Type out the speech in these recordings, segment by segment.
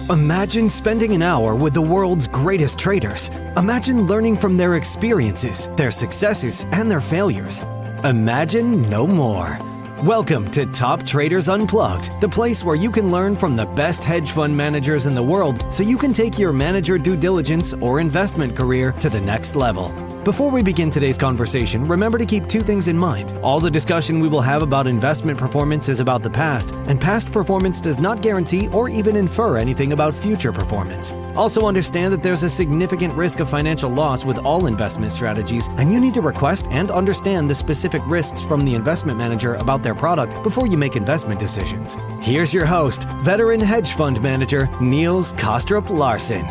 Imagine spending an hour with the world's greatest traders. Imagine learning from their experiences, their successes, and their failures. Imagine no more. Welcome to Top Traders Unplugged, the place where you can learn from the best hedge fund managers in the world so you can take your manager due diligence or investment career to the next level. Before we begin today's conversation, remember to keep two things in mind. All the discussion we will have about investment performance is about the past, and past performance does not guarantee or even infer anything about future performance. Also understand that there's a significant risk of financial loss with all investment strategies, and you need to request and understand the specific risks from the investment manager about their product before you make investment decisions. Here's your host, veteran hedge fund manager, Niels Kaastrup Larsen.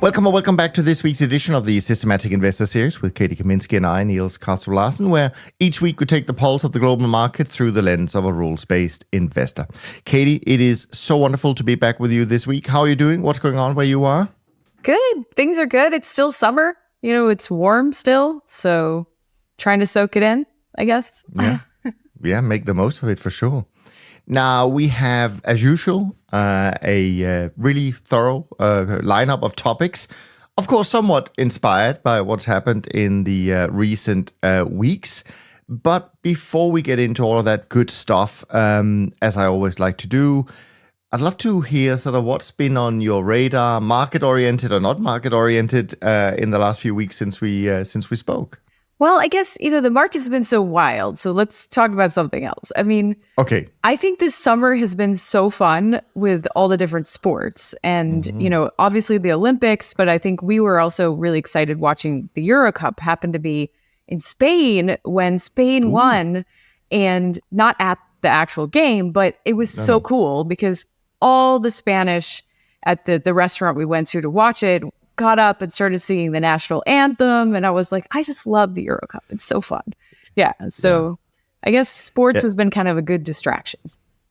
Welcome back to this week's edition of the Systematic Investor Series with Katy Kaminski and I, Niels Kaastrup Larsen, where each week we take the pulse of the global market through the lens of a rules-based investor. Katy, it is so wonderful to be back with you this week. How are you doing? What's going on where you are? Good. Things are good. It's still summer. It's warm still, so trying to soak it in, I guess. Yeah, make the most of it for sure. Now, we have, as usual, a really thorough lineup of topics. Of course, somewhat inspired by what's happened in the recent weeks. But before we get into all of that good stuff, as I always like to do, I'd love to hear sort of what's been on your radar, market-oriented or not market-oriented, in the last few weeks since we spoke. Well, I guess, the market's been so wild, so let's talk about something else. Okay. I think this summer has been so fun with all the different sports and, obviously the Olympics, but I think we were also really excited watching the Euro Cup happen to be in Spain when Spain won, and not at the actual game, but it was so cool because all the Spanish at the restaurant we went to watch it got up and started singing the national anthem, and I was like, I just love the Euro Cup. It's so fun. I guess sports has been kind of a good distraction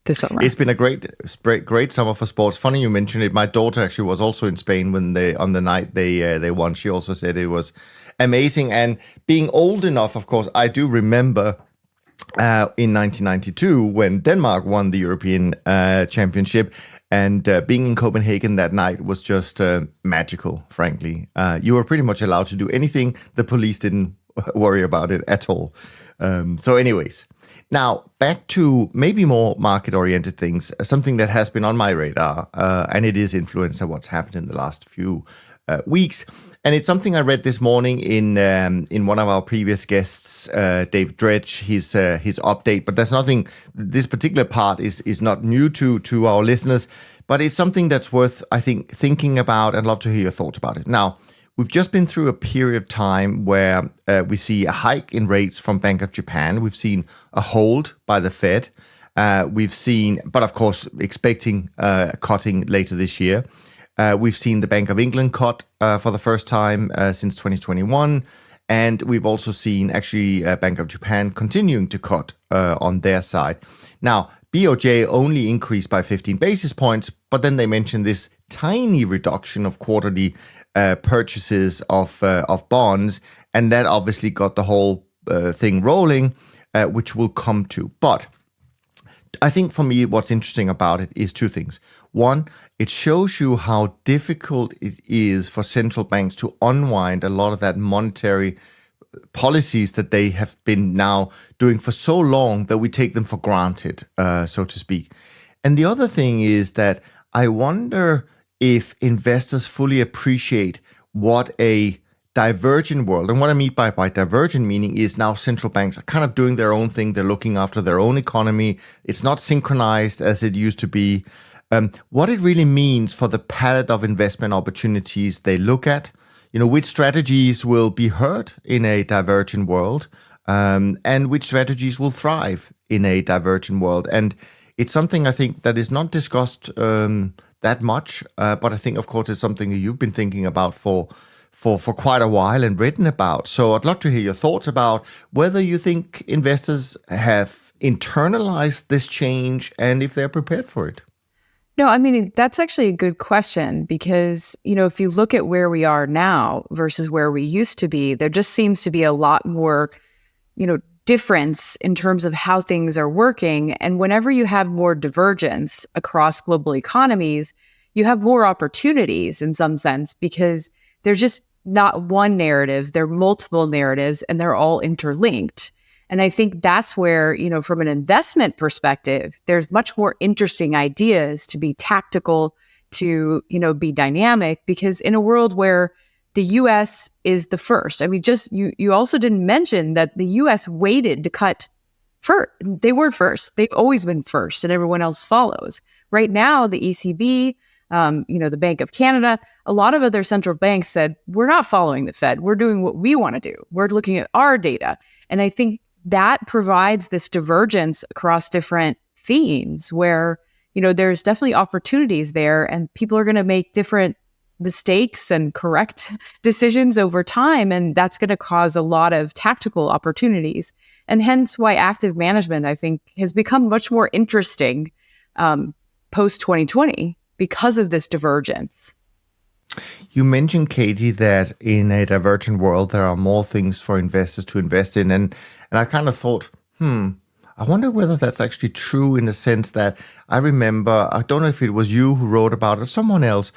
this summer. It's been a great summer for sports. Funny you mentioned it. My daughter actually was also in Spain when on the night they won. She also said it was amazing. And being old enough, of course, I do remember in 1992 when Denmark won the European Championship. And being in Copenhagen that night was just magical, frankly. You were pretty much allowed to do anything. The police didn't worry about it at all. So anyways, now back to maybe more market-oriented things, something that has been on my radar, and it is influenced by what's happened in the last few weeks. And it's something I read this morning in one of our previous guests, Dave Dredge, his update. But there's nothing. This particular part is not new to our listeners, but it's something that's worth, I think, thinking about. And love to hear your thoughts about it. Now, we've just been through a period of time where we see a hike in rates from Bank of Japan. We've seen a hold by the Fed. We've seen, but of course, expecting cutting later this year. We've seen the Bank of England cut for the first time since 2021. And we've also seen actually Bank of Japan continuing to cut on their side. Now, BOJ only increased by 15 basis points, but then they mentioned this tiny reduction of quarterly purchases of bonds. And that obviously got the whole thing rolling, which we'll come to. But I think for me, what's interesting about it is two things. One, it shows you how difficult it is for central banks to unwind a lot of that monetary policies that they have been now doing for so long that we take them for granted, so to speak. And the other thing is that I wonder if investors fully appreciate what a divergent world, and what I mean by divergent meaning is now central banks are kind of doing their own thing. They're looking after their own economy. It's not synchronized as it used to be. What it really means for the palette of investment opportunities they look at, which strategies will be hurt in a divergent world, and which strategies will thrive in a divergent world. And it's something I think that is not discussed that much, but I think, of course, it's something that you've been thinking about for quite a while and written about. So I'd love to hear your thoughts about whether you think investors have internalized this change and if they're prepared for it. No, that's actually a good question because, if you look at where we are now versus where we used to be, there just seems to be a lot more, difference in terms of how things are working. And whenever you have more divergence across global economies, you have more opportunities in some sense, because there's just not one narrative, there are multiple narratives, and they're all interlinked. And I think that's where, from an investment perspective, there's much more interesting ideas to be tactical, to, be dynamic, because in a world where the US is the first. I mean, you also didn't mention that the US waited to cut first. They weren't first. They've always been first, and everyone else follows. Right now, the ECB, the Bank of Canada, a lot of other central banks said, we're not following the Fed. We're doing what we want to do. We're looking at our data. And I think that provides this divergence across different themes where, there's definitely opportunities there, and people are going to make different mistakes and correct decisions over time. And that's going to cause a lot of tactical opportunities. And hence why active management, I think, has become much more interesting post 2020 because of this divergence. You mentioned, Katy, that in a divergent world, there are more things for investors to invest in. And I kind of thought, I wonder whether that's actually true, in the sense that I remember, I don't know if it was you who wrote about it or someone else,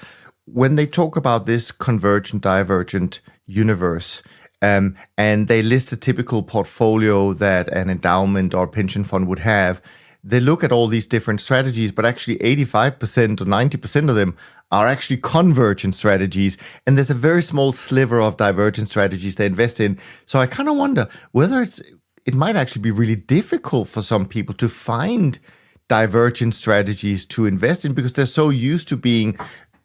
when they talk about this convergent, divergent universe, and they list a typical portfolio that an endowment or pension fund would have, they look at all these different strategies, but actually 85% or 90% of them are actually convergent strategies. And there's a very small sliver of divergent strategies they invest in. So I kind of wonder whether it might actually be really difficult for some people to find divergent strategies to invest in, because they're so used to being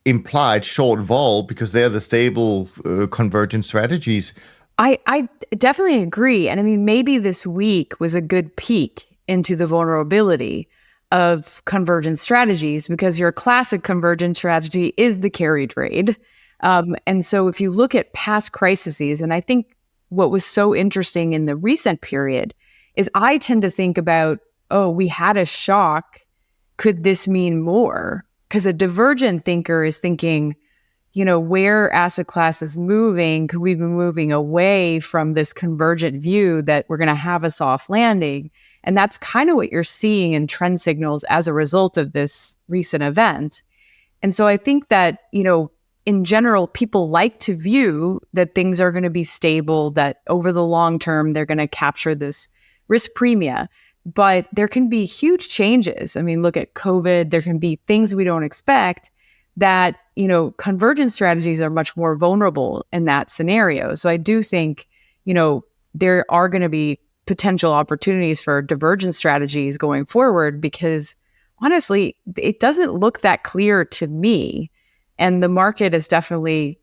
implied short vol, because they're the stable convergent strategies. I definitely agree. And I mean, maybe this week was a good peek into the vulnerability of convergent strategies, because your classic convergent strategy is the carry trade. And so if you look at past crises, and I think what was so interesting in the recent period is I tend to think about, we had a shock. Could this mean more? Because a divergent thinker is thinking, where asset class is moving, could we be moving away from this convergent view that we're going to have a soft landing? And that's kind of what you're seeing in trend signals as a result of this recent event. And so I think that, in general, people like to view that things are going to be stable, that over the long term, they're going to capture this risk premia. But there can be huge changes. I mean, look at COVID. There can be things we don't expect that, convergent strategies are much more vulnerable in that scenario. So I do think, there are going to be potential opportunities for divergent strategies going forward, because honestly, it doesn't look that clear to me. And the market is definitely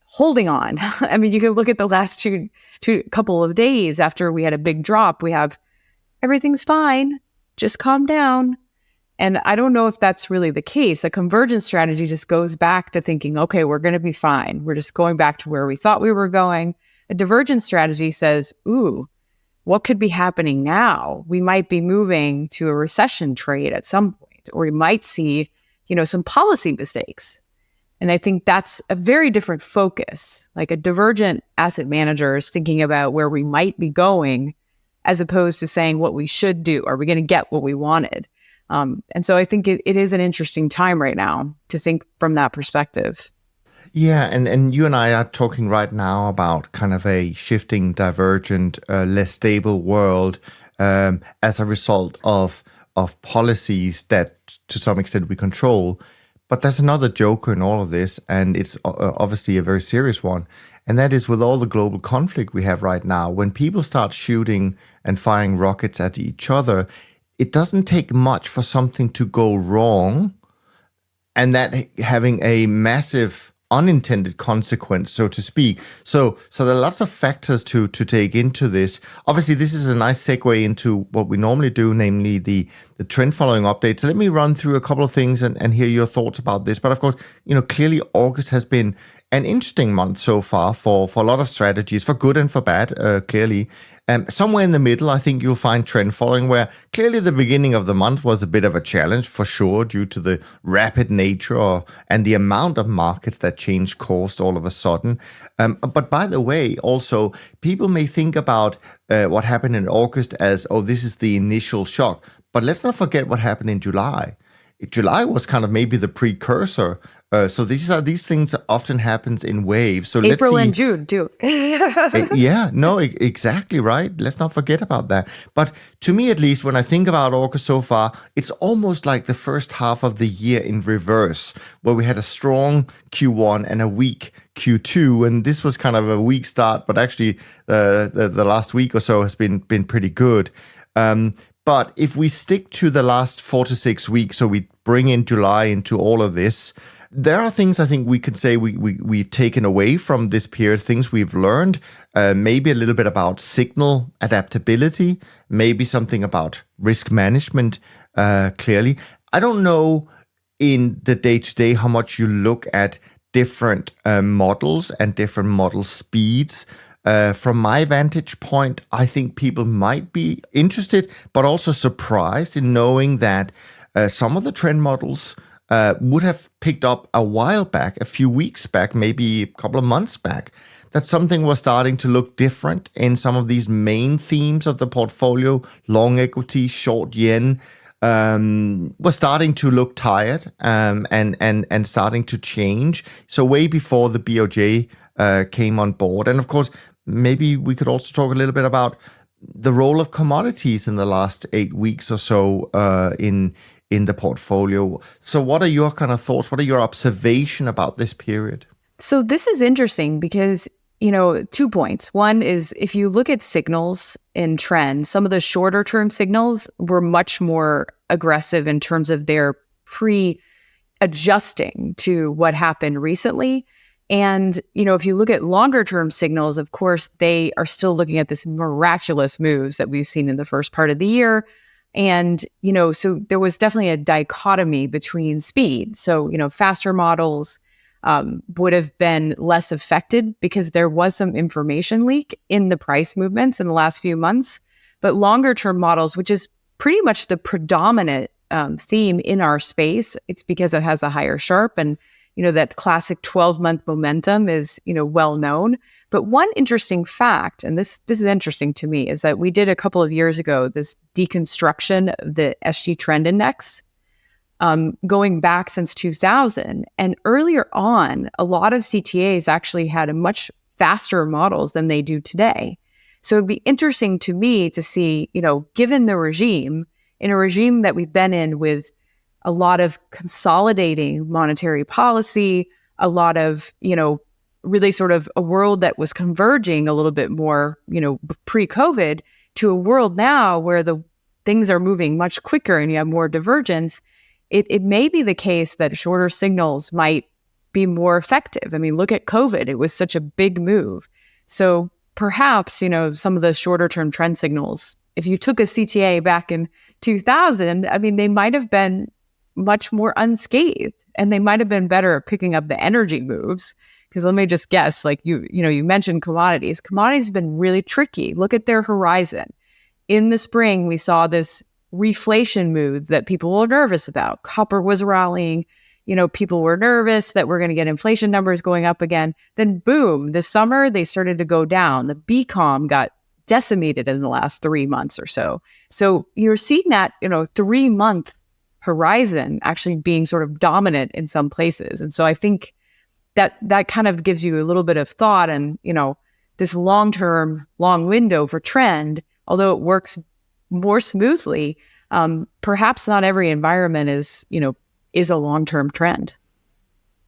holding on. I mean, you can look at the last two couple of days after we had a big drop. We have everything's fine, just calm down. And I don't know if that's really the case. A convergent strategy just goes back to thinking, okay, we're going to be fine. We're just going back to where we thought we were going. A divergent strategy says, what could be happening now? We might be moving to a recession trade at some point, or we might see, some policy mistakes. And I think that's a very different focus. Like a divergent asset manager is thinking about where we might be going, as opposed to saying what we should do. Are we going to get what we wanted? And so I think it is an interesting time right now to think from that perspective. Yeah, and you and I are talking right now about kind of a shifting, divergent, less stable world as a result of policies that to some extent we control. But there's another joker in all of this, and it's obviously a very serious one. And that is, with all the global conflict we have right now, when people start shooting and firing rockets at each other, it doesn't take much for something to go wrong, and that having a massive unintended consequence, so to speak. So there are lots of factors to take into this. Obviously, this is a nice segue into what we normally do, namely the trend following update. So let me run through a couple of things and hear your thoughts about this. But of course, clearly August has been an interesting month so far for a lot of strategies, for good and for bad, clearly. Somewhere in the middle, I think you'll find trend following, where clearly the beginning of the month was a bit of a challenge for sure, due to the rapid nature and the amount of markets that changed course all of a sudden. But by the way, also, people may think about what happened in August as, oh, this is the initial shock. But let's not forget what happened in July. July was kind of maybe the precursor. So these things often happens in waves. So April let's see. and June too. Yeah, no, exactly right. Let's not forget about that. But to me, at least, when I think about August so far, it's almost like the first half of the year in reverse, where we had a strong Q1 and a weak Q2, and this was kind of a weak start, but actually the last week or so has been pretty good. But if we stick to the last 4 to 6 weeks, so we bring in July into all of this, there are things I think we could say we've taken away from this period, things we've learned, maybe a little bit about signal adaptability, maybe something about risk management, clearly. I don't know in the day-to-day how much you look at different models and different model speeds. From my vantage point, I think people might be interested, but also surprised in knowing that some of the trend models would have picked up a while back, a few weeks back, maybe a couple of months back, that something was starting to look different in some of these main themes of the portfolio. Long equity, short yen, was starting to look tired and starting to change. So way before the BOJ came on board. And of course, maybe we could also talk a little bit about the role of commodities in the last 8 weeks or so in the portfolio. So what are your kind of thoughts? What are your observation about this period? So this is interesting because, 2 points. One is if you look at signals in trends, some of the shorter term signals were much more aggressive in terms of their pre-adjusting to what happened recently. And, if you look at longer term signals, of course, they are still looking at this miraculous moves that we've seen in the first part of the year. And, so there was definitely a dichotomy between speed. So, faster models would have been less affected because there was some information leak in the price movements in the last few months. But longer term models, which is pretty much the predominant theme in our space, it's because it has a higher Sharpe, and that classic 12-month momentum is, well known. But one interesting fact, and this is interesting to me, is that we did a couple of years ago this deconstruction of the SG Trend Index, going back since 2000. And earlier on, a lot of CTAs actually had a much faster models than they do today. So it'd be interesting to me to see, given the regime, in a regime that we've been in with a lot of consolidating monetary policy, a lot of, really sort of a world that was converging a little bit more, pre-COVID, to a world now where the things are moving much quicker and you have more divergence. It may be the case that shorter signals might be more effective. I mean, look at COVID. It was such a big move. So perhaps, some of the shorter term trend signals, if you took a CTA back in 2000, I mean, they might have been much more unscathed, and they might have been better at picking up the energy moves. Because let me just guess, like you mentioned commodities. Commodities have been really tricky. Look at their horizon. In the spring, we saw this reflation move that people were nervous about. Copper was rallying. People were nervous that we're going to get inflation numbers going up again. Then boom, this summer, they started to go down. The BCOM got decimated in the last 3 months or so. So you're seeing that, 3-month horizon actually being sort of dominant in some places. And so I think that kind of gives you a little bit of thought, and, this long-term, long window for trend, although it works more smoothly, perhaps not every environment is a long-term trend.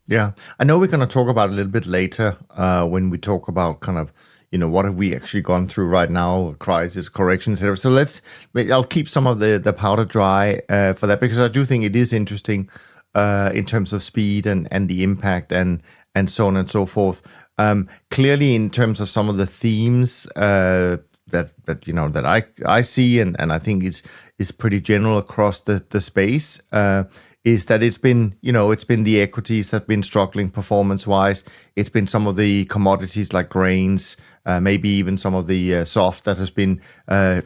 Yeah, I know we're going to talk about it a little bit later when we talk about kind of, what have we actually gone through right now, crisis, correction, etc. So I'll keep some of the powder dry for that, because I do think it is interesting in terms of speed and the impact and so on and so forth. Clearly, in terms of some of the themes that I see and I think is pretty general across the space, is that it's been the equities that have been struggling performance-wise. It's been some of the commodities like grains, maybe even some of the soft that has been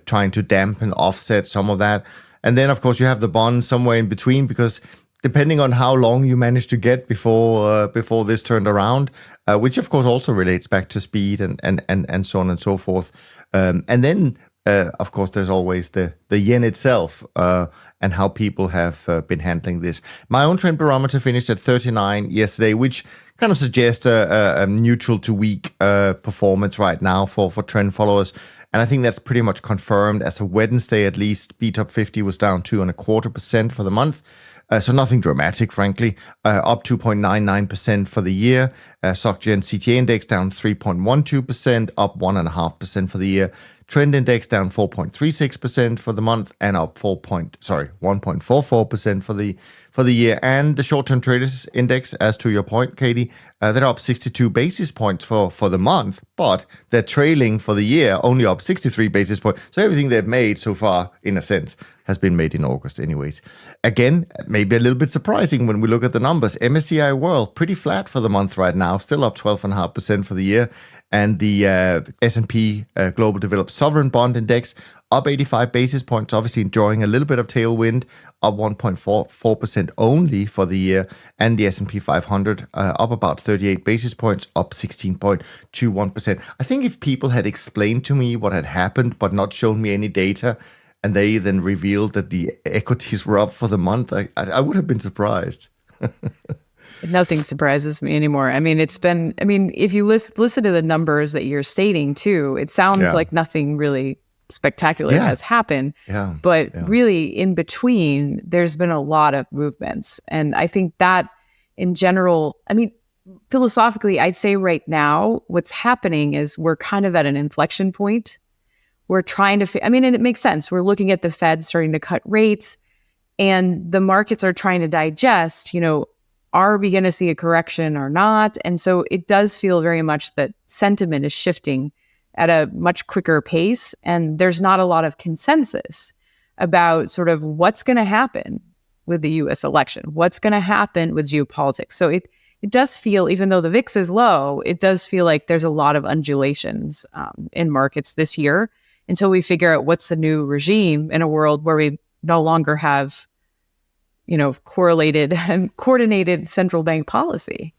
trying to dampen, offset some of that. And then, of course, you have the bonds somewhere in between, because depending on how long you manage to get before this turned around, which of course also relates back to speed and so on and so forth. And then, of course, there's always the yen itself and how people have been handling this. My own trend barometer finished at 39 yesterday, which kind of suggests a neutral to weak performance right now for trend followers. And I think that's pretty much confirmed as of Wednesday, at least. BTOP 50 was down 2.25% for the month. So nothing dramatic, frankly. Up 2.99% for the year. SocGen CTA index down 3.12%, up 1.5% for the year. Trend index down 4.36% for the month, and up 1.44% for the year. And the short-term traders index, as to your point, Katie, they're up 62 basis points for the month, but they're trailing for the year only up 63 basis points. So everything they've made so far, in a sense, has been made in August anyways. Again, maybe a little bit surprising when we look at the numbers. MSCI World, pretty flat for the month right now, still up 12.5% for the year. And the S&P Global Developed Sovereign Bond Index up 85 basis points, obviously enjoying a little bit of tailwind, up 1.44% only for the year. And the S&P 500 up about 38 basis points, up 16.21%. I think if people had explained to me what had happened but not shown me any data, and they then revealed that the equities were up for the month, I would have been surprised. Nothing surprises me anymore. I mean, if you listen to the numbers that you're stating too, it sounds like nothing really spectacular has happened. Yeah. But really, in between, there's been a lot of movements. And I think that in general, I mean, philosophically, I'd say right now, what's happening is we're kind of at an inflection point. We're trying to, and it makes sense. We're looking at the Fed starting to cut rates, and the markets are trying to digest, are we going to see a correction or not? And so it does feel very much that sentiment is shifting at a much quicker pace. And there's not a lot of consensus about sort of what's going to happen with the US election, what's going to happen with geopolitics. So it does feel, even though the VIX is low, it does feel like there's a lot of undulations in markets this year until we figure out what's the new regime in a world where we no longer have correlated and coordinated central bank policy.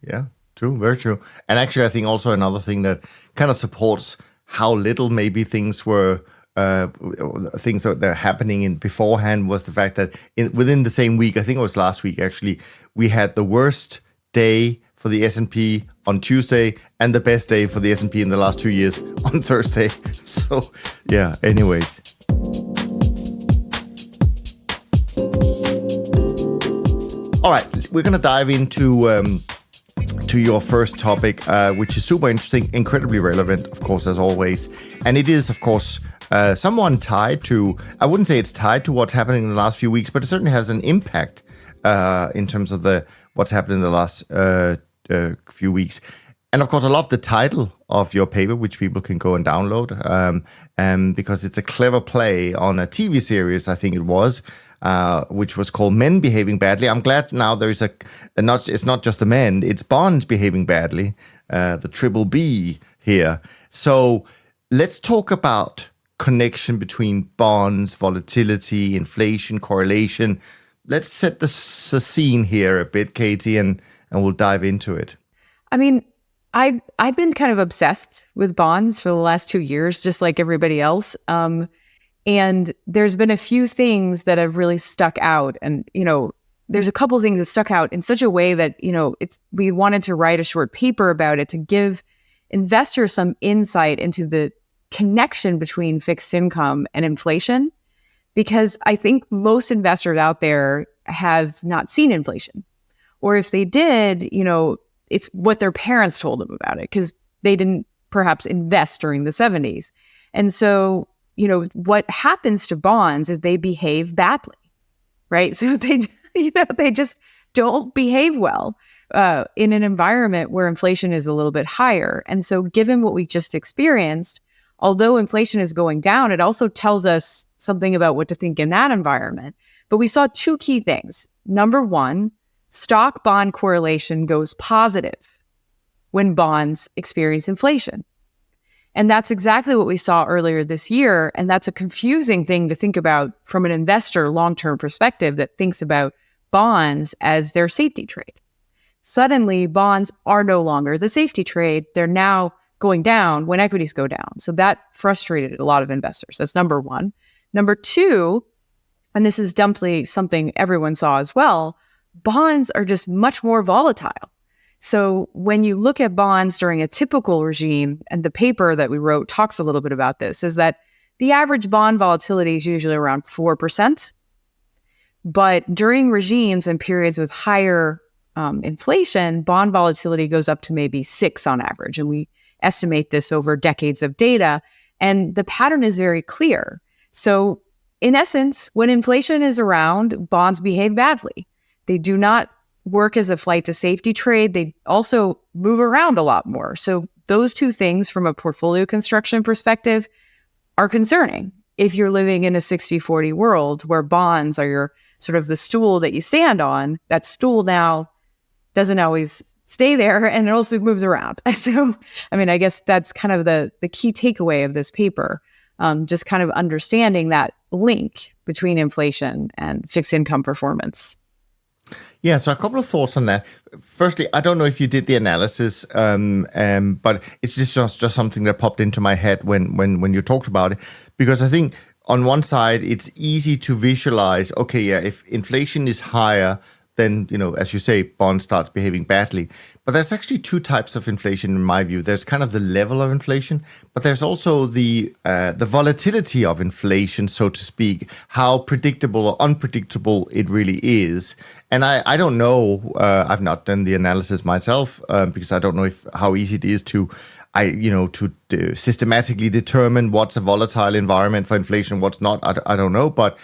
Yeah, true, very true. And actually, I think also another thing that kind of supports how little maybe things were, things that are happening in beforehand, was the fact that within the same week, I think it was last week actually, we had the worst day for the S&P on Tuesday and the best day for the S&P in the last 2 years on Thursday. So yeah, anyways. All right, we're going to dive into your first topic, which is super interesting, incredibly relevant, of course, as always. And it is, of course, somewhat tied to, I wouldn't say it's tied to what's happening in the last few weeks, but it certainly has an impact in terms of what's happened in the last few weeks. And of course, I love the title of your paper, which people can go and download, because it's a clever play on a TV series, I think it was, which was called Men Behaving Badly. I'm glad now there's it's not just the men, it's bonds behaving badly, the triple B here. So let's talk about connection between bonds, volatility, inflation, correlation. Let's set the scene here a bit, Katie, and we'll dive into it. I mean, I've been kind of obsessed with bonds for the last 2 years, just like everybody else. And there's been a few things that have really stuck out. And, there's a couple of things that stuck out in such a way that, we wanted to write a short paper about it to give investors some insight into the connection between fixed income and inflation. Because I think most investors out there have not seen inflation. Or if they did, it's what their parents told them about it because they didn't perhaps invest during the 70s. And so, what happens to bonds is they behave badly, right? So they just don't behave well in an environment where inflation is a little bit higher. And so given what we just experienced, although inflation is going down, it also tells us something about what to think in that environment. But we saw two key things. Number one, stock bond correlation goes positive when bonds experience inflation. And that's exactly what we saw earlier this year. And that's a confusing thing to think about from an investor long-term perspective that thinks about bonds as their safety trade. Suddenly, bonds are no longer the safety trade. They're now going down when equities go down. So that frustrated a lot of investors. That's number one. Number two, and this is definitely something everyone saw as well, bonds are just much more volatile. So when you look at bonds during a typical regime, and the paper that we wrote talks a little bit about this, is that the average bond volatility is usually around 4%. But during regimes and periods with higher inflation, bond volatility goes up to maybe 6 on average. And we estimate this over decades of data. And the pattern is very clear. So in essence, when inflation is around, bonds behave badly. They do not work as a flight to safety trade. They also move around a lot more. So those two things from a portfolio construction perspective are concerning if you're living in a 60-40 world where bonds are your sort of the stool that you stand on. That stool now doesn't always stay there, and it also moves around. So, I mean, I guess that's kind of the key takeaway of this paper, just kind of understanding that link between inflation and fixed income performance. Yeah, so a couple of thoughts on that. Firstly, I don't know if you did the analysis, but it's just something that popped into my head when you talked about it, because I think on one side, it's easy to visualize, okay, yeah, if inflation is higher, then, as you say, bond starts behaving badly. But there's actually two types of inflation in my view. There's kind of the level of inflation, but there's also the volatility of inflation, so to speak, how predictable or unpredictable it really is. And I don't know, I've not done the analysis myself because I don't know how easy it is to systematically determine what's a volatile environment for inflation, what's not. I don't know, but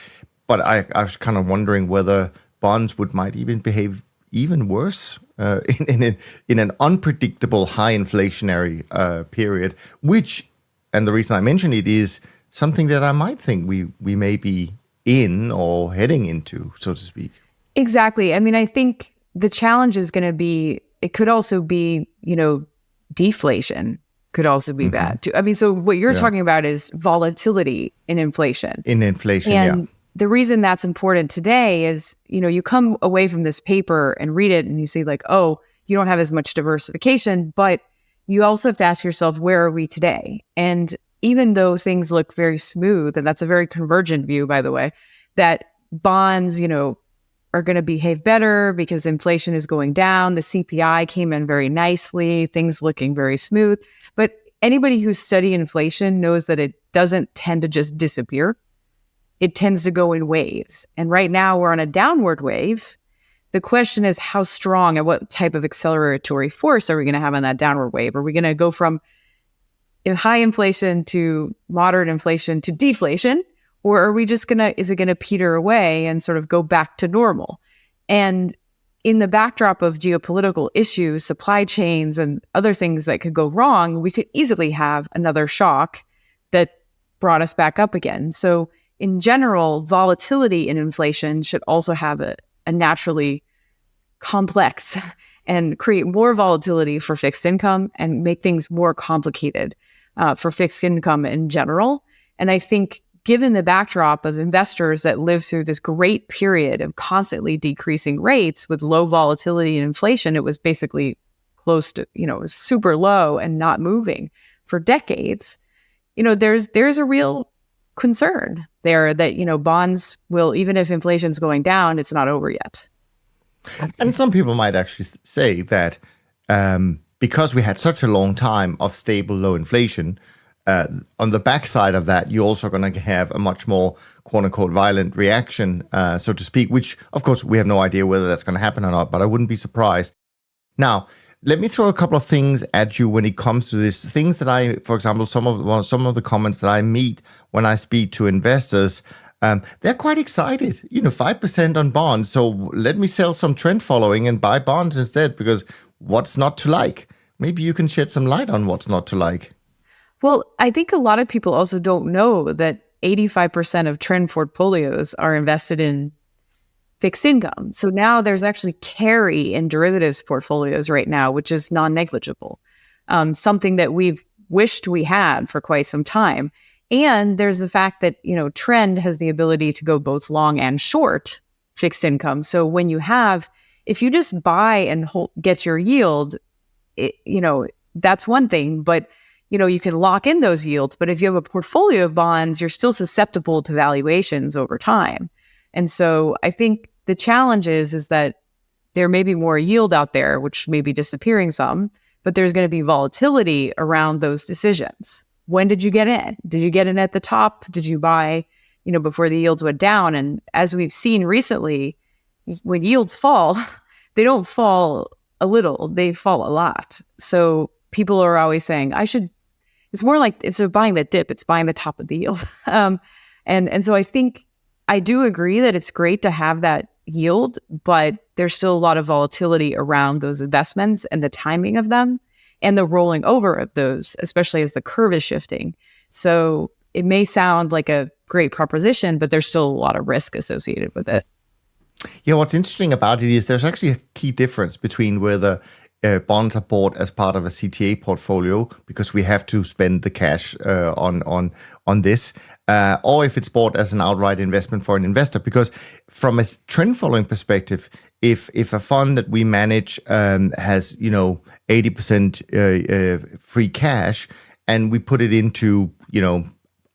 I was kind of wondering whether bonds might even behave even worse in an unpredictable high inflationary period, which, and the reason I mention it, is something that I might think we may be in or heading into, so to speak. Exactly. I mean, I think the challenge is going to be, it could also be, deflation could also be bad too. I mean, so what you're talking about is volatility in inflation. And the reason that's important today is, you come away from this paper and read it and you see like, oh, you don't have as much diversification, but you also have to ask yourself, where are we today? And even though things look very smooth, and that's a very convergent view, by the way, that bonds, are going to behave better because inflation is going down. The CPI came in very nicely, things looking very smooth. But anybody who's studied inflation knows that it doesn't tend to just disappear. It tends to go in waves. And right now we're on a downward wave. The question is how strong and what type of acceleratory force are we going to have on that downward wave? Are we going to go from high inflation to moderate inflation to deflation? Or are we just is it going to peter away and sort of go back to normal? And in the backdrop of geopolitical issues, supply chains, and other things that could go wrong, we could easily have another shock that brought us back up again. So in general, volatility in inflation should also have a naturally complex and create more volatility for fixed income and make things more complicated for fixed income in general. And I think given the backdrop of investors that live through this great period of constantly decreasing rates with low volatility and inflation, it was basically close to, it was super low and not moving for decades. There's a real concern there that, bonds will, even if inflation's going down, it's not over yet. And some people might actually say that because we had such a long time of stable low inflation, on the backside of that, you're also going to have a much more quote unquote violent reaction, so to speak, which of course we have no idea whether that's going to happen or not, but I wouldn't be surprised. Now, let me throw a couple of things at you when it comes to this. Things that for example, some of the comments that I meet when I speak to investors, they're quite excited. 5% on bonds. So let me sell some trend following and buy bonds instead, because what's not to like? Maybe you can shed some light on what's not to like. Well, I think a lot of people also don't know that 85% of trend portfolios are invested in fixed income. So now there's actually carry in derivatives portfolios right now, which is non-negligible, something that we've wished we had for quite some time. And there's the fact that, Trend has the ability to go both long and short fixed income. So when if you just buy and get your yield, that's one thing, but you can lock in those yields. But if you have a portfolio of bonds, you're still susceptible to valuations over time. And so I think the challenge is that there may be more yield out there, which may be disappearing some, but there's going to be volatility around those decisions. When did you get in? Did you get in at the top? Did you buy, before the yields went down? And as we've seen recently, when yields fall, they don't fall a little, they fall a lot. So people are always saying, it's more like instead of buying the dip, it's buying the top of the yield. And so I think I do agree that it's great to have that yield, but there's still a lot of volatility around those investments and the timing of them and the rolling over of those, especially as the curve is shifting. So it may sound like a great proposition, but there's still a lot of risk associated with it. Yeah, what's interesting about it is there's actually a key difference between whether bonds are bought as part of a CTA portfolio because we have to spend the cash on this, or if it's bought as an outright investment for an investor. Because from a trend following perspective, if a fund that we manage has 80% free cash and we put it into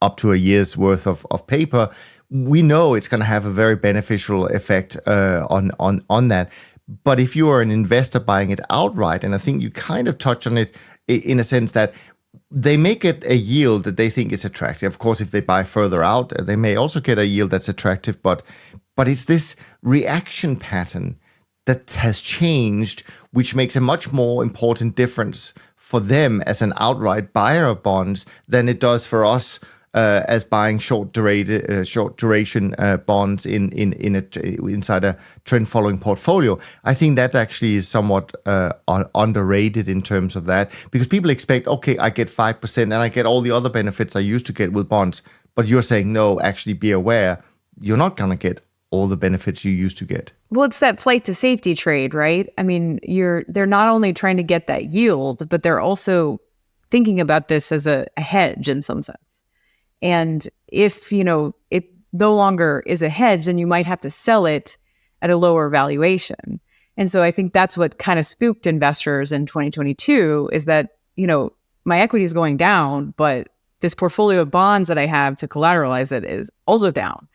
up to a year's worth of paper, we know it's going to have a very beneficial effect on that. But if you are an investor buying it outright, and I think you kind of touch on it in a sense that they may get a yield that they think is attractive. Of course, if they buy further out, they may also get a yield that's attractive, but it's this reaction pattern that has changed, which makes a much more important difference for them as an outright buyer of bonds than it does for us as buying short duration bonds inside a trend following portfolio. I think that actually is somewhat underrated in terms of that, because people expect, okay, I get 5% and I get all the other benefits I used to get with bonds. But you're saying, no, actually be aware, you're not going to get all the benefits you used to get. Well, it's that flight to safety trade, right? I mean, they're not only trying to get that yield, but they're also thinking about this as a hedge in some sense. And if, it no longer is a hedge, then you might have to sell it at a lower valuation. And so I think that's what kind of spooked investors in 2022 is that, my equity is going down, but this portfolio of bonds that I have to collateralize it is also down.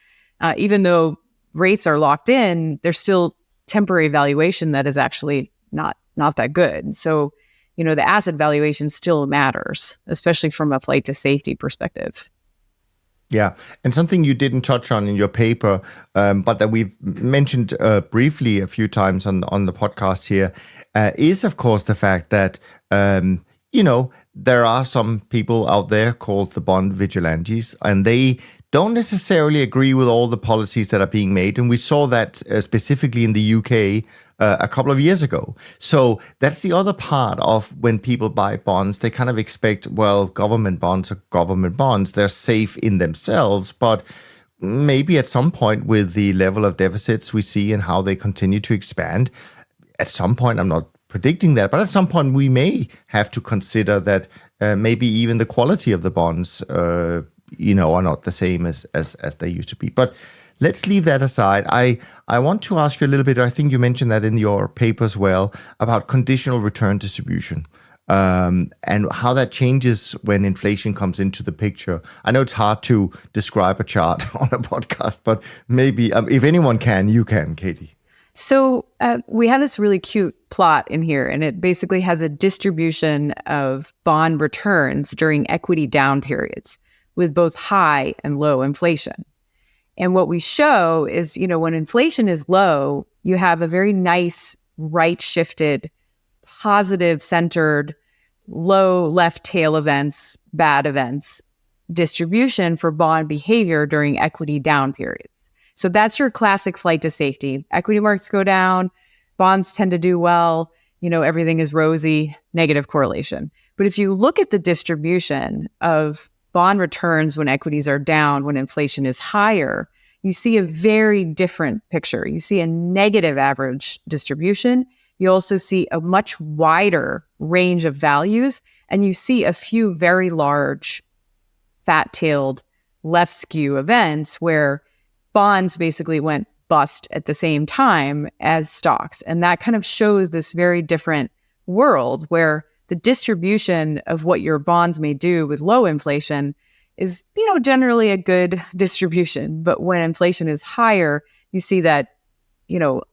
Even though rates are locked in, there's still temporary valuation that is actually not that good. So, the asset valuation still matters, especially from a flight to safety perspective. Yeah, and something you didn't touch on in your paper, but that we've mentioned briefly a few times on the podcast here, is of course the fact that there are some people out there called the bond vigilantes, and they don't necessarily agree with all the policies that are being made, and we saw that specifically in the UK a couple of years ago. So that's the other part of when people buy bonds, they kind of expect, well, government bonds are government bonds. They're safe in themselves, but maybe at some point with the level of deficits we see and how they continue to expand, at some point, I'm not predicting that, but at some point we may have to consider that maybe even the quality of the bonds are not the same as they used to be. But let's leave that aside. I want to ask you a little bit, I think you mentioned that in your paper as well, about conditional return distribution and how that changes when inflation comes into the picture. I know it's hard to describe a chart on a podcast, but maybe if anyone can, you can, Katy. So we have this really cute plot in here, and it basically has a distribution of bond returns during equity down periods with both high and low inflation. And what we show is, when inflation is low, you have a very nice right-shifted, positive-centered, low left tail events, bad events distribution for bond behavior during equity down periods. So that's your classic flight to safety. Equity markets go down, bonds tend to do well, everything is rosy, negative correlation. But if you look at the distribution of bond returns when equities are down, when inflation is higher, you see a very different picture. You see a negative average distribution. You also see a much wider range of values, and you see a few very large fat-tailed left skew events where bonds basically went bust at the same time as stocks. And that kind of shows this very different world where the distribution of what your bonds may do with low inflation is, generally a good distribution. But when inflation is higher, you see that,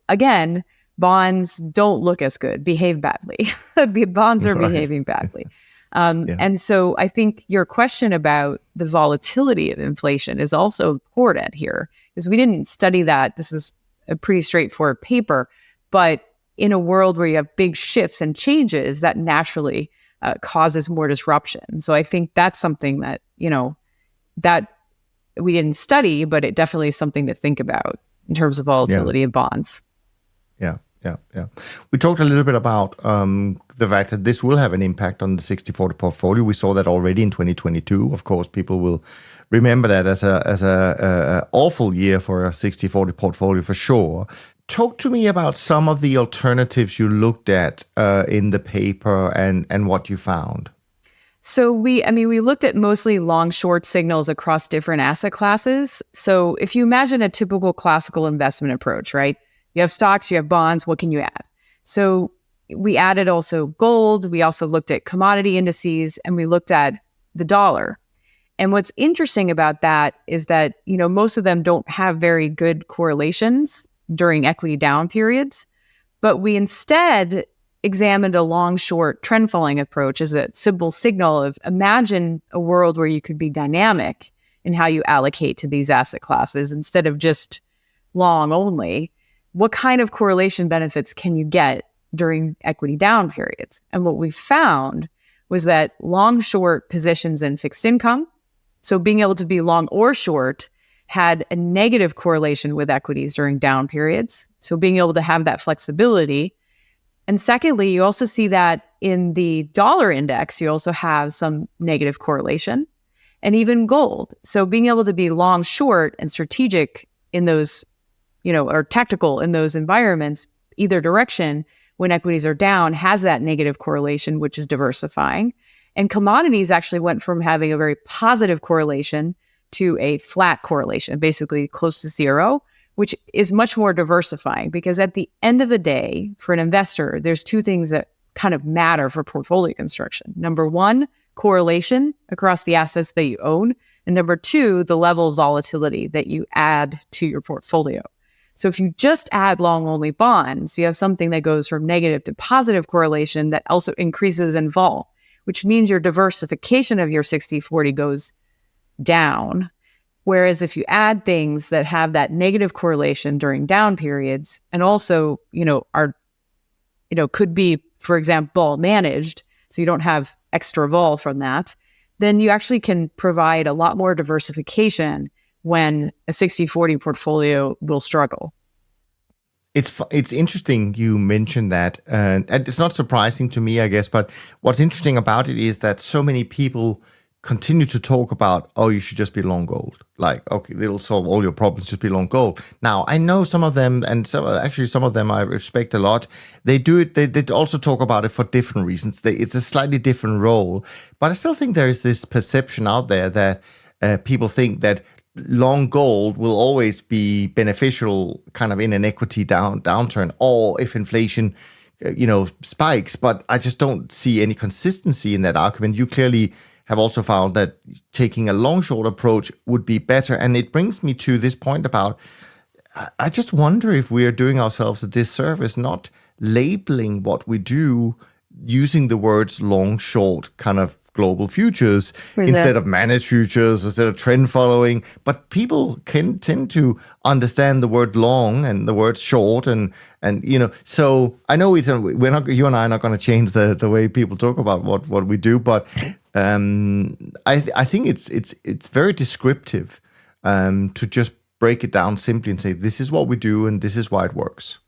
again, bonds don't look as good, behave badly. The bonds are behaving badly. And so I think your question about the volatility of inflation is also important here, because we didn't study that. This is a pretty straightforward paper, but in a world where you have big shifts and changes, that naturally causes more disruption. So I think that's something that, that we didn't study, but it definitely is something to think about in terms of volatility of bonds. Yeah. We talked a little bit about the fact that this will have an impact on the 60/40 portfolio. We saw that already in 2022. Of course, people will remember that as a awful year for a 60/40 portfolio for sure. Talk to me about some of the alternatives you looked at in the paper and what you found. So we looked at mostly long-short signals across different asset classes. So if you imagine a typical classical investment approach, right? You have stocks, you have bonds, what can you add? So we added also gold. We also looked at commodity indices, and we looked at the dollar. And what's interesting about that is that, most of them don't have very good correlations during equity down periods, but we instead examined a long-short trend following approach as a simple signal of imagine a world where you could be dynamic in how you allocate to these asset classes instead of just long only. What kind of correlation benefits can you get during equity down periods? And what we found was that long-short positions in fixed income, so being able to be long or short, had a negative correlation with equities during down periods. So being able to have that flexibility. And secondly, you also see that in the dollar index, you also have some negative correlation, and even gold. So being able to be long, short, and strategic in those, or tactical in those environments, either direction, when equities are down, has that negative correlation, which is diversifying. And commodities actually went from having a very positive correlation to a flat correlation, basically close to zero, which is much more diversifying, because at the end of the day, for an investor, there's two things that kind of matter for portfolio construction. Number one, correlation across the assets that you own. And number two, the level of volatility that you add to your portfolio. So if you just add long-only bonds, you have something that goes from negative to positive correlation that also increases in vol, which means your diversification of your 60/40 goes down. Whereas if you add things that have that negative correlation during down periods and also, are, could be, for example, managed, so you don't have extra vol from that, then you actually can provide a lot more diversification when a 60/40 portfolio will struggle. It's interesting you mentioned that, and it's not surprising to me, I guess, but what's interesting about it is that so many people continue to talk about, you should just be long gold. Like, okay, it'll solve all your problems, just be long gold. Now, I know some of them, and some of them I respect a lot. They do it, they also talk about it for different reasons. It's a slightly different role, but I still think there is this perception out there that people think that long gold will always be beneficial kind of in an equity downturn, or if inflation spikes. But I just don't see any consistency in that argument. You clearly have also found that taking a long short approach would be better. And it brings me to this point about, I just wonder if we are doing ourselves a disservice not labeling what we do using the words long short kind of global futures instead of managed futures, instead of trend following. But people can tend to understand the word long and the word short, and so I know we're not, you and I are not going to change the way people talk about what we do, but I think it's very descriptive to just break it down simply and say this is what we do and this is why it works.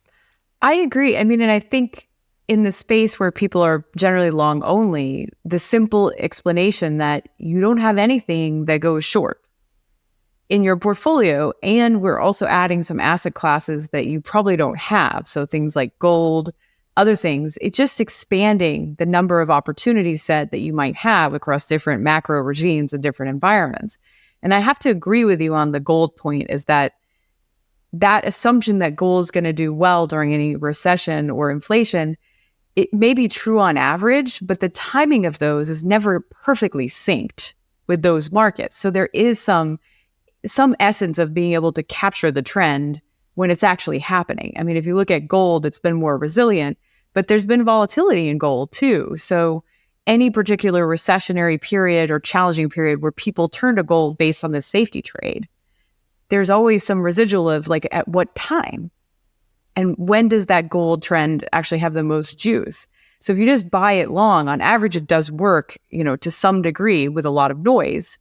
I agree. I mean, and I think in the space where people are generally long only, the simple explanation that you don't have anything that goes short. in your portfolio. And we're also adding some asset classes that you probably don't have. So things like gold, other things. It's just expanding the number of opportunities set that you might have across different macro regimes and different environments. And I have to agree with you on the gold point, is that assumption that gold is going to do well during any recession or inflation, it may be true on average, but the timing of those is never perfectly synced with those markets. So there is some essence of being able to capture the trend when it's actually happening. I mean, if you look at gold, it's been more resilient, but there's been volatility in gold too. So any particular recessionary period or challenging period where people turn to gold based on this safety trade, there's always some residual of like, at what time? And when does that gold trend actually have the most juice? So if you just buy it long, on average, it does work, to some degree with a lot of noise,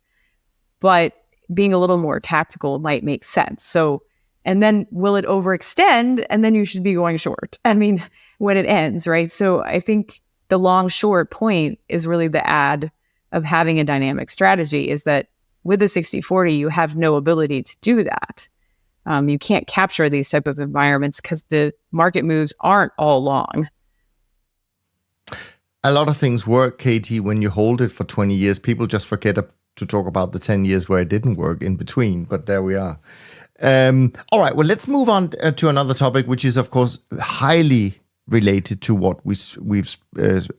but being a little more tactical might make sense. So, and then will it overextend? And then you should be going short. I mean, when it ends, right? So I think the long short point is really the ad of having a dynamic strategy, is that with the 60-40, you have no ability to do that. You can't capture these type of environments because the market moves aren't all long. A lot of things work, Katy, when you hold it for 20 years. People just forget to talk about the 10 years where it didn't work in between, but there we are. All right, well, let's move on to another topic, which is, of course, highly related to what we've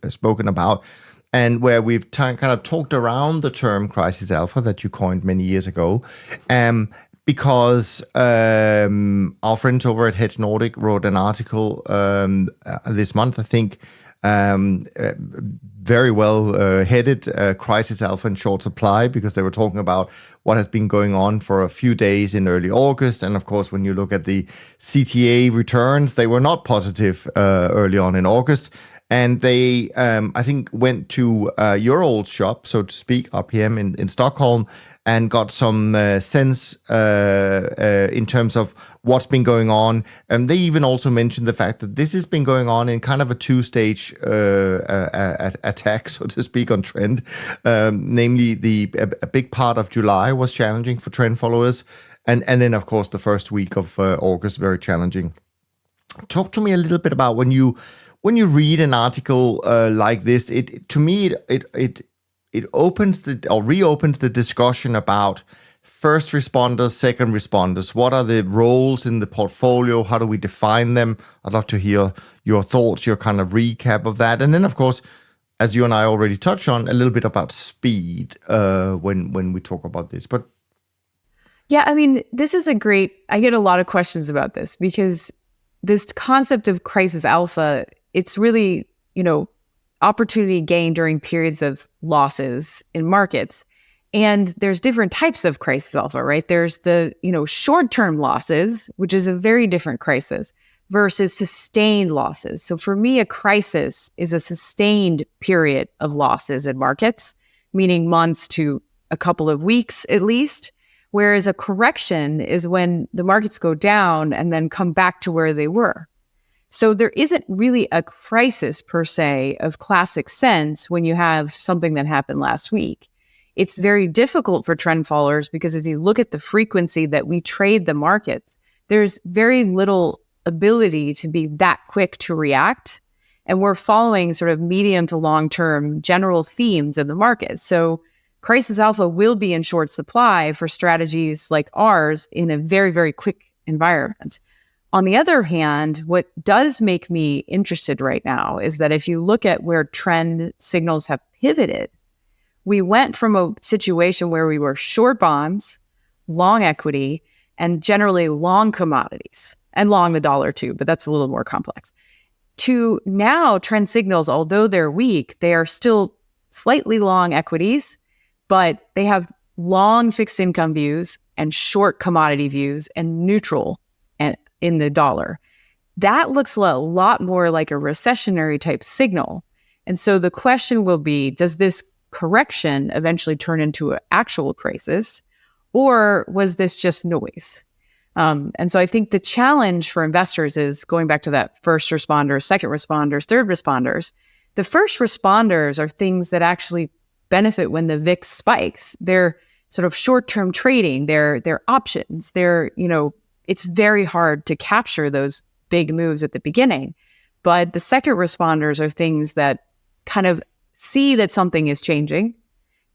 spoken about, and where we've kind of talked around the term crisis alpha that you coined many years ago, because our friends over at Hedge Nordic wrote an article this month, I think, very well headed, crisis alpha and short supply, because they were talking about what has been going on for a few days in early August. And of course, when you look at the CTA returns, they were not positive early on in August. And they, I think, went to your old shop, so to speak, RPM in Stockholm, and got some sense in terms of what's been going on. And they even also mentioned the fact that this has been going on in kind of a two-stage attack, so to speak, on trend. Namely, a big part of July was challenging for trend followers. And then, of course, the first week of August, very challenging. Talk to me a little bit about when you read an article like this. It opens reopens the discussion about first responders, second responders. What are the roles in the portfolio? How do we define them? I'd love to hear your thoughts, your kind of recap of that. And then, of course, as you and I already touched on, a little bit about speed when we talk about this. But yeah, I mean, I get a lot of questions about this, because this concept of crisis alpha, it's really, opportunity gained during periods of losses in markets. And there's different types of crisis alpha, right? There's the, short-term losses, which is a very different crisis, versus sustained losses. So for me, a crisis is a sustained period of losses in markets, meaning months to a couple of weeks at least. Whereas a correction is when the markets go down and then come back to where they were. So there isn't really a crisis per se of classic sense when you have something that happened last week. It's very difficult for trend followers, because if you look at the frequency that we trade the markets, there's very little ability to be that quick to react. And we're following sort of medium to long-term general themes in the market. So crisis alpha will be in short supply for strategies like ours in a very, very quick environment. On the other hand, what does make me interested right now is that if you look at where trend signals have pivoted, we went from a situation where we were short bonds, long equity, and generally long commodities, and long the dollar too, but that's a little more complex, to now trend signals, although they're weak, they are still slightly long equities, but they have long fixed income views and short commodity views and neutral in the dollar. That looks a lot more like a recessionary type signal. And so the question will be, does this correction eventually turn into an actual crisis, or was this just noise? And so I think the challenge for investors is going back to that first responders, second responders, third responders. The first responders are things that actually benefit when the VIX spikes. They're sort of short-term trading, their options, it's very hard to capture those big moves at the beginning. But the second responders are things that kind of see that something is changing,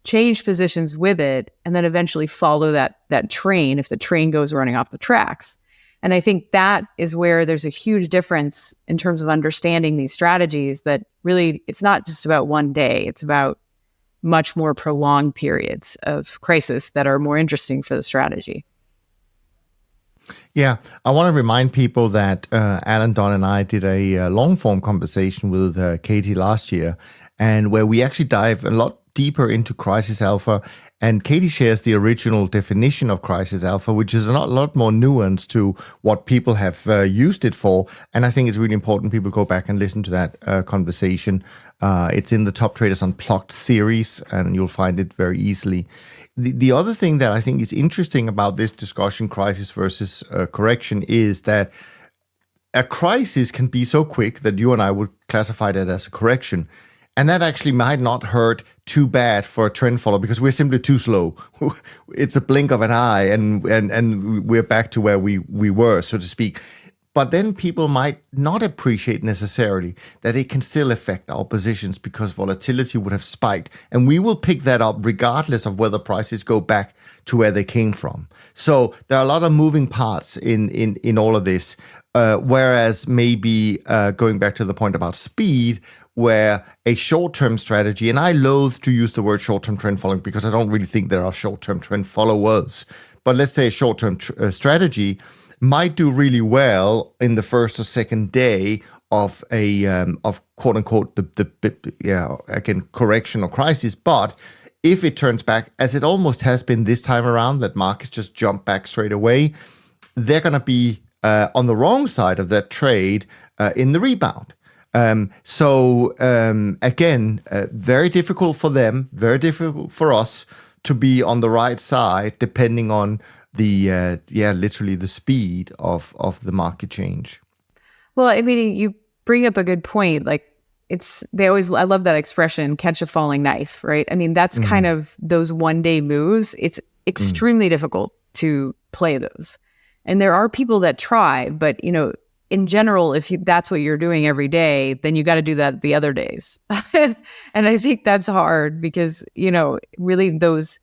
change positions with it, and then eventually follow that train if the train goes running off the tracks. And I think that is where there's a huge difference in terms of understanding these strategies, that really it's not just about one day, it's about much more prolonged periods of crisis that are more interesting for the strategy. Yeah, I want to remind people that Alan, Don, and I did a long-form conversation with Katy last year, and where we actually dive a lot deeper into crisis alpha. And Katy shares the original definition of crisis alpha, which is a lot more nuanced to what people have used it for. And I think it's really important people go back and listen to that conversation. It's in the Top Traders Unplugged series, and you'll find it very easily. The other thing that I think is interesting about this discussion, crisis versus correction, is that a crisis can be so quick that you and I would classify that as a correction. And that actually might not hurt too bad for a trend follower because we're simply too slow. It's a blink of an eye and we're back to where we were, so to speak. But then people might not appreciate necessarily that it can still affect our positions because volatility would have spiked. And we will pick that up regardless of whether prices go back to where they came from. So there are a lot of moving parts in all of this. Whereas maybe going back to the point about speed, where a short-term strategy, and I loathe to use the word short-term trend following because I don't really think there are short-term trend followers, but let's say a short-term strategy might do really well in the first or second day of a of quote unquote the correction or crisis. But if it turns back, as it almost has been this time around, that markets just jump back straight away, they're going to be on the wrong side of that trade in the rebound. Again, very difficult for them, very difficult for us to be on the right side, depending on the literally the speed of the market change. Well, I mean, you bring up a good point. Like I love that expression, catch a falling knife, right? I mean, that's kind of those one-day moves. It's extremely difficult to play those. And there are people that try, but in general, if that's what you're doing every day, then you got to do that the other days. And I think that's hard because, really those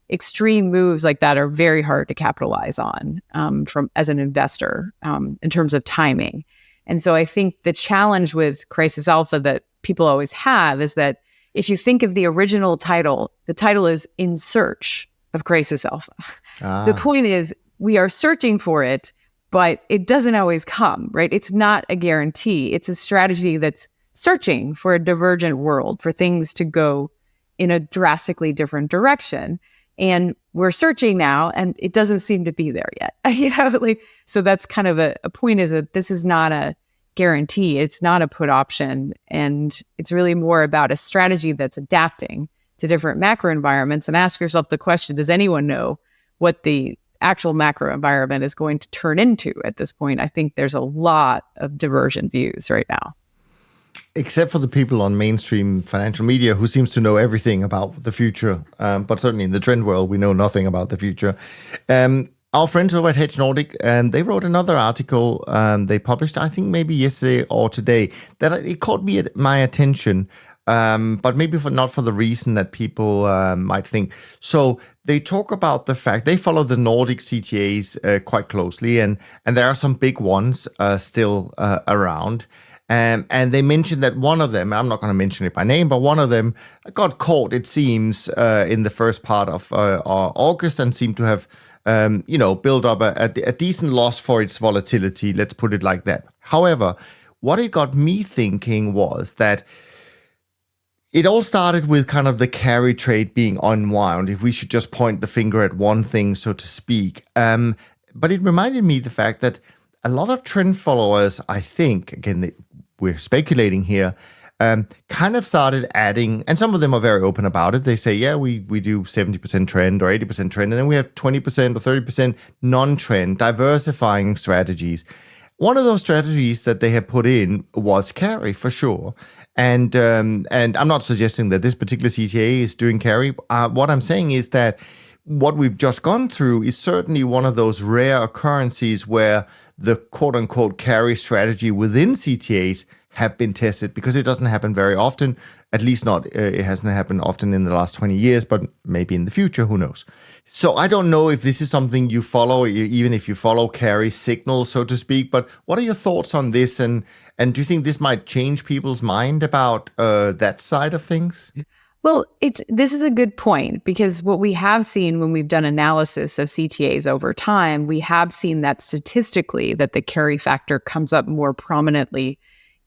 extreme moves like that are very hard to capitalize on from as an investor in terms of timing. And so I think the challenge with crisis alpha that people always have is that if you think of the original title, the title is In Search of Crisis Alpha. The point is we are searching for it, but it doesn't always come, right? It's not a guarantee. It's a strategy that's searching for a divergent world, for things to go in a drastically different direction. And we're searching now, and it doesn't seem to be there yet. So that's kind of a point, is that this is not a guarantee. It's not a put option. And it's really more about a strategy that's adapting to different macro environments. And ask yourself the question, does anyone know what the actual macro environment is going to turn into at this point? I think there's a lot of divergent views right now. Except for the people on mainstream financial media who seems to know everything about the future. But certainly in the trend world, we know nothing about the future. Our friends over at Hedge Nordic, they wrote another article they published, I think maybe yesterday or today, that it caught my attention. But maybe not for the reason that people might think. So they talk about the fact they follow the Nordic CTAs quite closely, and there are some big ones still around. And they mentioned that one of them, I'm not going to mention it by name, but one of them got caught, it seems, in the first part of August and seemed to have, built up a decent loss for its volatility. Let's put it like that. However, what it got me thinking was that it all started with kind of the carry trade being unwound, if we should just point the finger at one thing, so to speak. But it reminded me of the fact that a lot of trend followers, I think, again, we're speculating here, kind of started adding, and some of them are very open about it. They say, yeah, we do 70% trend or 80% trend, and then we have 20% or 30% non-trend, diversifying strategies. One of those strategies that they have put in was carry, for sure. And I'm not suggesting that this particular CTA is doing carry. What I'm saying is that what we've just gone through is certainly one of those rare occurrences where the quote-unquote carry strategy within CTAs have been tested, because it doesn't happen very often, at least not, it hasn't happened often in the last 20 years, but maybe in the future, who knows. So I don't know if this is something you follow, even if you follow carry signals, so to speak, but what are your thoughts on this? And do you think this might change people's mind about that side of things? Well, this is a good point, because what we have seen when we've done analysis of CTAs over time, we have seen that statistically that the carry factor comes up more prominently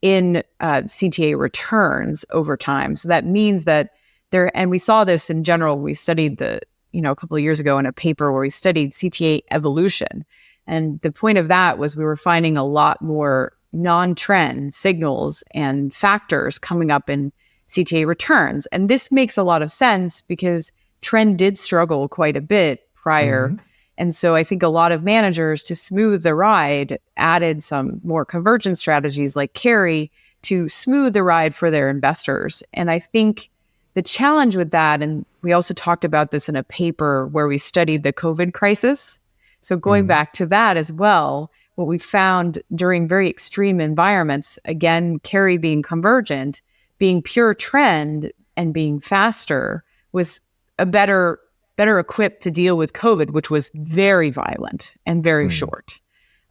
in CTA returns over time. So that means that and we saw this in general. We studied a couple of years ago in a paper where we studied CTA evolution. And the point of that was we were finding a lot more non-trend signals and factors coming up in CTA returns. And this makes a lot of sense because trend did struggle quite a bit prior. Mm-hmm. And so I think a lot of managers, to smooth the ride, added some more convergence strategies like carry to smooth the ride for their investors. And I think the challenge with that, and we also talked about this in a paper where we studied the COVID crisis. So going back to that as well, what we found during very extreme environments, again, carry being convergent, being pure trend and being faster, was a better equipped to deal with COVID, which was very violent and very short.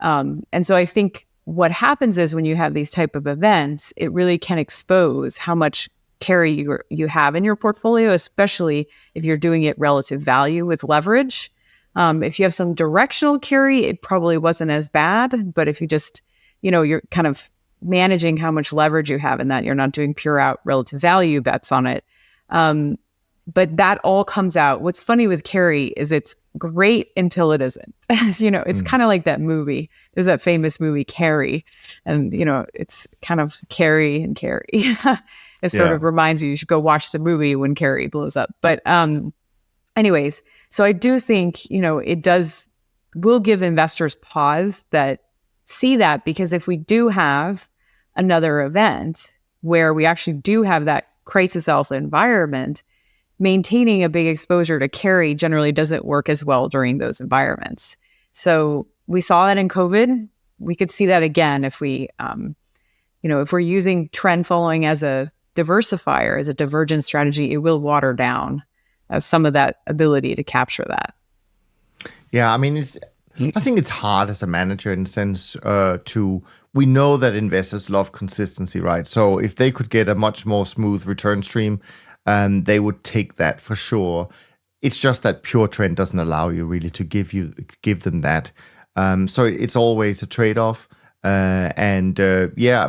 And so I think what happens is when you have these type of events, it really can expose how much carry you have in your portfolio, especially if you're doing it relative value with leverage. If you have some directional carry, it probably wasn't as bad. But if you just, you're kind of managing how much leverage you have in that, you're not doing pure out relative value bets on it. But that all comes out. What's funny with carry is it's great until it isn't. It's kind of like that movie. There's that famous movie, Carrie. And, it's kind of Carrie and Carrie. It sort of reminds you should go watch the movie when Carrie blows up. But anyways, so I do think, will give investors pause that see that, because if we do have another event where we actually do have that crisis alpha environment, maintaining a big exposure to carry generally doesn't work as well during those environments. So we saw that in COVID. We could see that again if we, if we're using trend following as a diversifier, as a divergent strategy, it will water down some of that ability to capture that. Yeah, I mean, I think it's hard as a manager in the sense we know that investors love consistency, right? So if they could get a much more smooth return stream, they would take that for sure. It's just that pure trend doesn't allow you really to give them that. So it's always a trade-off.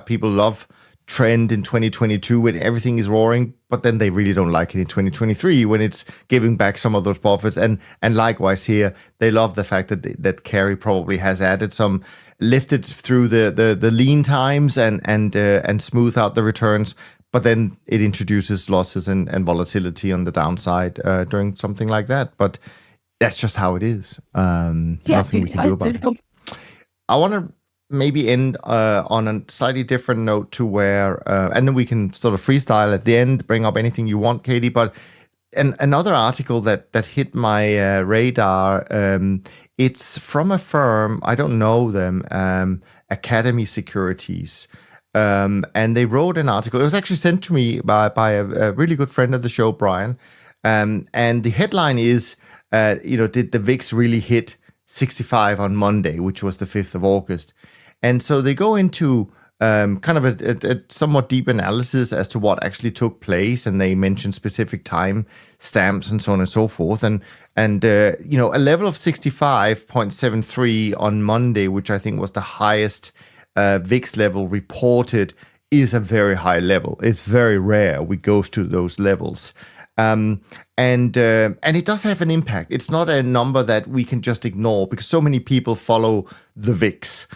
People love trend in 2022 when everything is roaring, but then they really don't like it in 2023 when it's giving back some of those profits. And likewise here, they love the fact that carry probably has added some, lifted through the lean times and smooth out the returns. But then it introduces losses and volatility on the downside during something like that. But that's just how it is. Nothing we can do about it. I want to maybe end on a slightly different note to where, and then we can sort of freestyle at the end, bring up anything you want, Katy. But another article that hit my radar, it's from a firm, I don't know them, Academy Securities. And they wrote an article. It was actually sent to me by a really good friend of the show, Brian. And the headline is, did the VIX really hit 65 on Monday, which was the 5th of August? And so they go into kind of a somewhat deep analysis as to what actually took place. And they mention specific time stamps and so on and so forth. And a level of 65.73 on Monday, which I think was the highest VIX level reported, is a very high level. It's very rare we go to those levels. And it does have an impact. It's not a number that we can just ignore because so many people follow the VIX,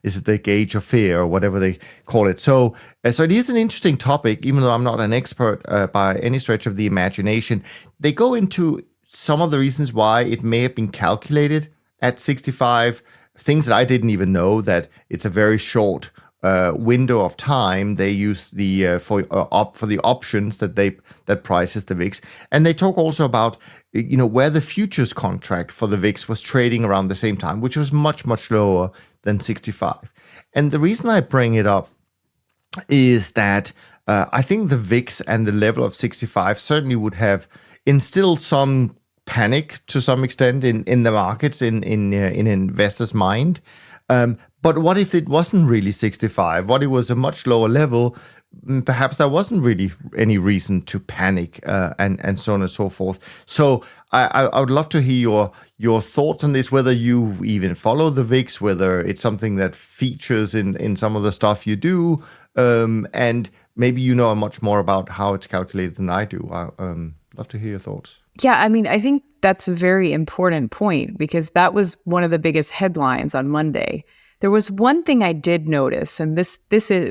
is it the gauge of fear or whatever they call it. So it is an interesting topic, even though I'm not an expert by any stretch of the imagination. They go into some of the reasons why it may have been calculated at 65, things that I didn't even know, that it's a very short window of time. They use the for the options that prices the VIX, and they talk also about where the futures contract for the VIX was trading around the same time, which was much lower than 65. And the reason I bring it up is that I think the VIX and the level of 65 certainly would have instilled some panic to some extent in the markets, in investors' mind. But what if it wasn't really 65? What if it was a much lower level? Perhaps there wasn't really any reason to panic, and so on and so forth. So I would love to hear your thoughts on this, whether you even follow the VIX, whether it's something that features in some of the stuff you do, and maybe you know much more about how it's calculated than I do. Love to hear your thoughts. Yeah, I mean, I think that's a very important point, because that was one of the biggest headlines on Monday. There was one thing I did notice, and this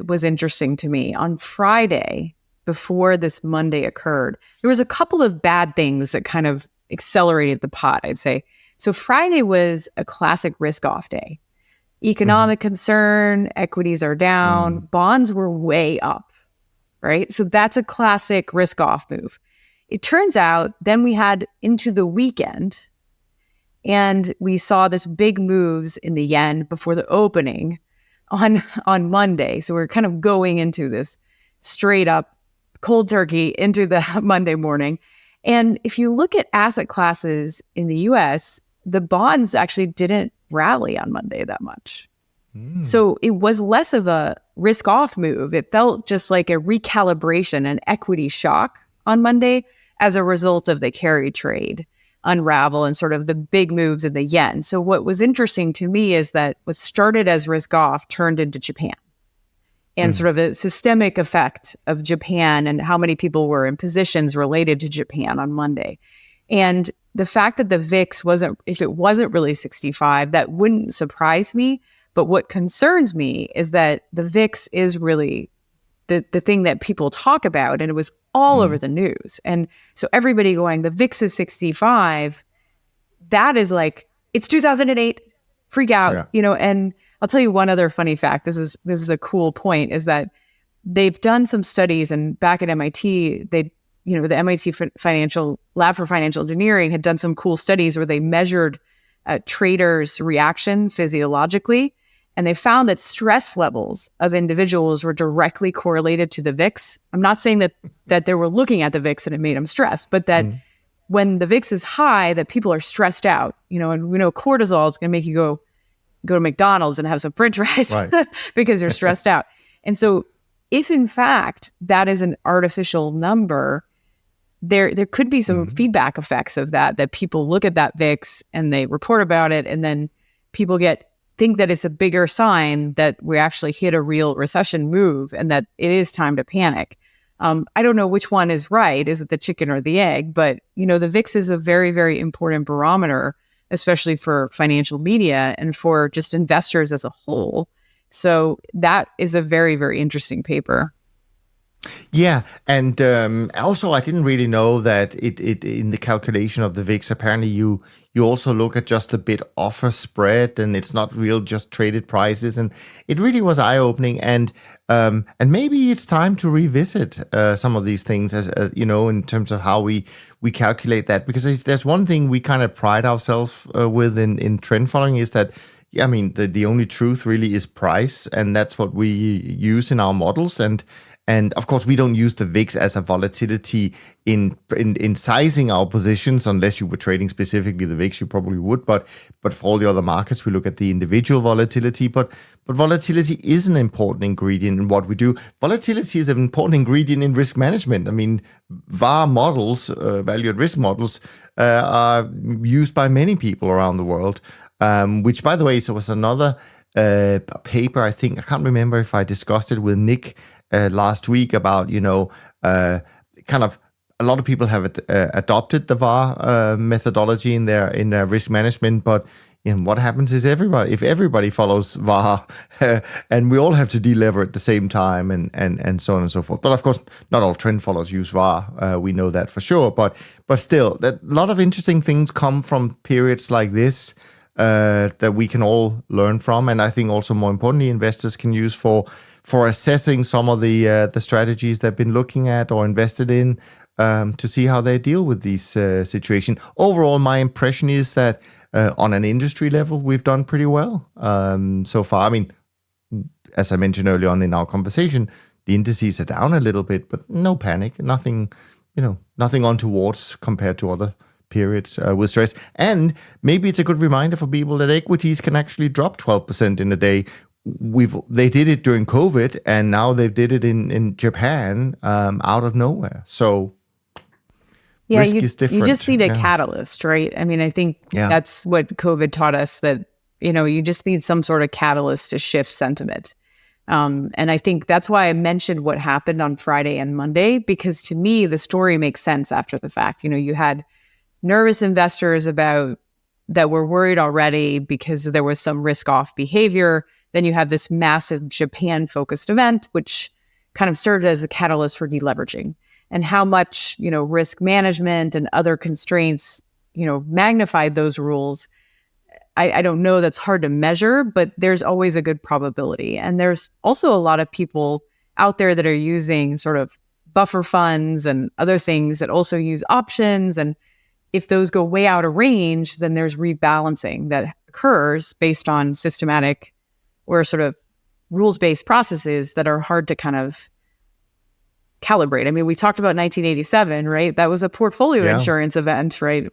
was interesting to me. On Friday, before this Monday occurred, there was a couple of bad things that kind of accelerated the pot, I'd say. So Friday was a classic risk-off day. Economic concern, equities are down, bonds were way up, right? So that's a classic risk-off move. It turns out then we had into the weekend, and we saw this big moves in the yen before the opening on Monday. So we're kind of going into this straight up cold turkey into the Monday morning. And if you look at asset classes in the US, the bonds actually didn't rally on Monday that much. So it was less of a risk-off move. It felt just like a recalibration, an equity shock on Monday as a result of the carry trade unravel and sort of the big moves in the yen. So what was interesting to me is that what started as risk-off turned into Japan, and sort of a systemic effect of Japan and how many people were in positions related to Japan on Monday. And the fact that the VIX if it wasn't really 65, that wouldn't surprise me. But what concerns me is that the VIX is really the thing that people talk about, and it was all over the news. And so everybody going, the VIX is 65, that is like, it's 2008, freak out, and I'll tell you one other funny fact. This is a cool point, is that they've done some studies, and back at MIT, the MIT Financial Lab for Financial Engineering had done some cool studies where they measured traders' reaction physiologically. And they found that stress levels of individuals were directly correlated to the VIX. I'm not saying that they were looking at the VIX and it made them stressed, but that when the VIX is high, that people are stressed out. And we know cortisol is going to make you go to McDonald's and have some French fries, right, because you're stressed out. And so, if in fact that is an artificial number, there could be some feedback effects of that people look at that VIX and they report about it, and then people think that it's a bigger sign that we actually hit a real recession move and that it is time to panic. I don't know which one is right. Is it the chicken or the egg? But, the VIX is a very, very important barometer, especially for financial media and for just investors as a whole. So that is a very, very interesting paper. Yeah, and also I didn't really know that it in the calculation of the VIX, apparently you also look at just the bid-offer spread, and it's not real just traded prices, and it really was eye-opening, and maybe it's time to revisit some of these things, as in terms of how we calculate that, because if there's one thing we kind of pride ourselves with in trend following, is that the only truth really is price, and that's what we use in our models, and of course, we don't use the VIX as a volatility in sizing our positions, unless you were trading specifically the VIX, you probably would. But for all the other markets, we look at the individual volatility. But volatility is an important ingredient in what we do. Volatility is an important ingredient in risk management. VAR models, value at risk models, are used by many people around the world. Which, by the way, was another paper. I can't remember if I discussed it with Nick last week about, kind of a lot of people have adopted the VAR methodology in their risk management, but what happens is if everybody follows VAR and we all have to delever at the same time and so on and so forth. But of course, not all trend followers use VAR. We know that for sure. But still, that a lot of interesting things come from periods like this. that we can all learn from, and I think also more importantly, investors can use for assessing some of the strategies they've been looking at or invested in, to see how they deal with these situation. Overall, my impression is that on an industry level, we've done pretty well so far. I mean, as I mentioned earlier on in our conversation, the indices are down a little bit, but no panic, nothing untowards compared to other periods with stress. And maybe it's a good reminder for people that equities can actually drop 12% in a day. They did it during COVID, and now they did it in Japan out of nowhere. So risk is different. You just need a catalyst, right? I mean, I think that's what COVID taught us, that you just need some sort of catalyst to shift sentiment. And I think that's why I mentioned what happened on Friday and Monday, because to me, the story makes sense after the fact. You had nervous investors that were worried already because there was some risk-off behavior. Then you have this massive Japan-focused event, which kind of served as a catalyst for deleveraging. And how much, risk management and other constraints, magnified those rules, I don't know. That's hard to measure, but there's always a good probability. And there's also a lot of people out there that are using sort of buffer funds and other things that also use options. And if those go way out of range, then there's rebalancing that occurs based on systematic or sort of rules-based processes that are hard to kind of calibrate. I mean, we talked about 1987, right? That was a portfolio insurance event, right?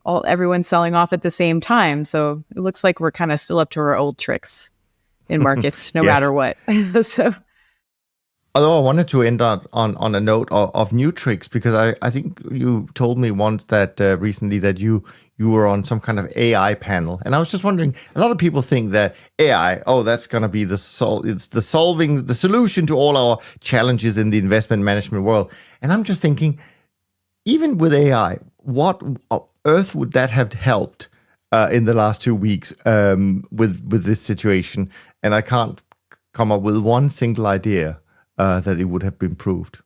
Everyone's selling off at the same time. So it looks like we're kind of still up to our old tricks in markets, no matter what. So, although I wanted to end on a note of new tricks, because I think you told me once that recently that you were on some kind of AI panel, and I was just wondering, a lot of people think that AI, that's going to be the solution to all our challenges in the investment management world. And I'm just thinking, even with AI, what on earth would that have helped in the last 2 weeks with this situation? And I can't come up with one single idea that it would have been proved.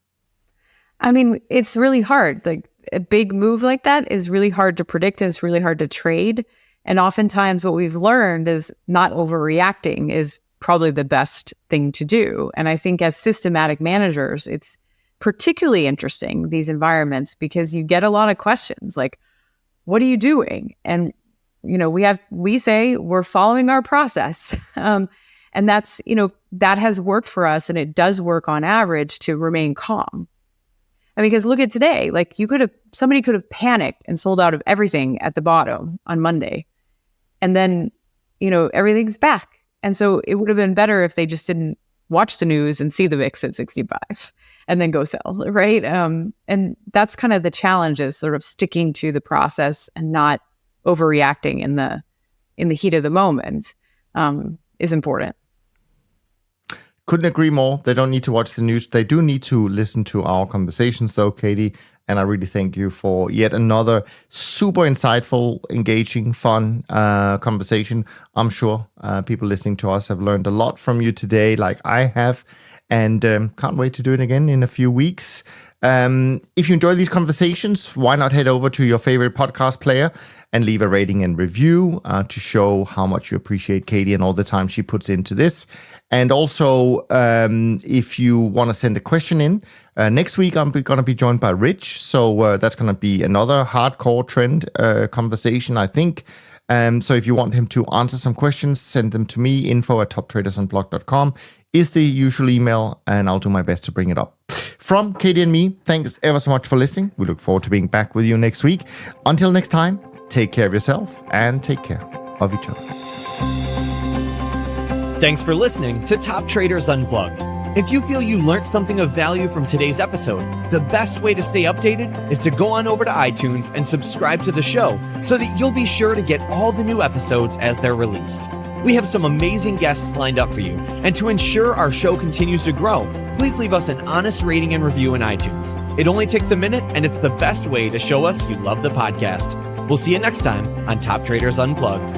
I mean, it's really hard. Like, a big move like that is really hard to predict, and it's really hard to trade. And oftentimes what we've learned is not overreacting is probably the best thing to do. And I think as systematic managers, it's particularly interesting, these environments, because you get a lot of questions like, what are you doing? And, we say we're following our process. And that's, that has worked for us, and it does work on average to remain calm. I mean, because look at today, like somebody could have panicked and sold out of everything at the bottom on Monday. And then, everything's back. And so it would have been better if they just didn't watch the news and see the VIX at 65 and then go sell, right? And that's kind of the challenge, is sort of sticking to the process and not overreacting in the heat of the moment is important. Couldn't agree more. They don't need to watch the news. They do need to listen to our conversations, though, Katy. And I really thank you for yet another super insightful, engaging, fun conversation. I'm sure people listening to us have learned a lot from you today, like I have, and can't wait to do it again in a few weeks. If you enjoy these conversations, why not head over to your favorite podcast player and leave a rating and review to show how much you appreciate Katy and all the time she puts into this. And also, if you want to send a question in, next week I'm going to be joined by Rich. So that's going to be another hardcore trend conversation, I think. So if you want him to answer some questions, send them to me. info@toptradersunplugged.com is the usual email, and I'll do my best to bring it up. From Katy and me, thanks ever so much for listening. We look forward to being back with you next week. Until next time, take care of yourself and take care of each other. Thanks for listening to Top Traders Unplugged. If you feel you learned something of value from today's episode, the best way to stay updated is to go on over to iTunes and subscribe to the show so that you'll be sure to get all the new episodes as they're released. We have some amazing guests lined up for you, and to ensure our show continues to grow, please leave us an honest rating and review in iTunes. It only takes a minute, and it's the best way to show us you love the podcast. We'll see you next time on Top Traders Unplugged.